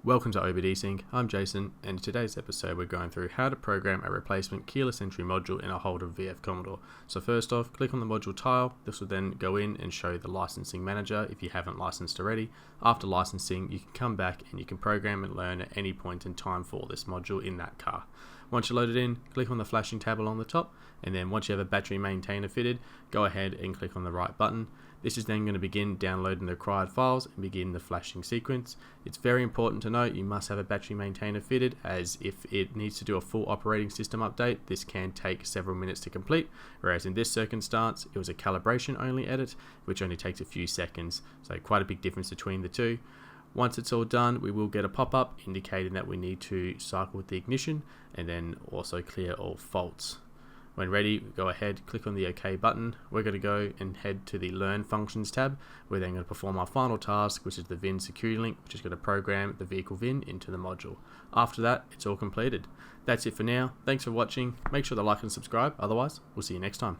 Welcome to OBDSync, I'm Jason, and in today's episode we're going through how to program a replacement keyless entry module in a Holden VF Commodore. So first off, click on the module tile. This will then go in and show the licensing manager if you haven't licensed already. After licensing, you can come back and you can program and learn at any point in time for this module in that car. Once you're loaded in, click on the flashing tab along the top, and then once you have a battery maintainer fitted, go ahead and click on the right button. This is then going to begin downloading the required files and begin the flashing sequence. It's very important to note you must have a battery maintainer fitted, as if it needs to do a full operating system update, this can take several minutes to complete, whereas in this circumstance it was a calibration only edit which only takes a few seconds, so quite a big difference between the two. Once it's all done, we will get a pop-up indicating that we need to cycle with the ignition and then also clear all faults. When ready, go ahead, click on the OK button. We're going to go and head to the Learn Functions tab. We're then going to perform our final task, which is the VIN security link, which is going to program the vehicle VIN into the module. After that, it's all completed. That's it for now. Thanks for watching. Make sure to like and subscribe. Otherwise, we'll see you next time.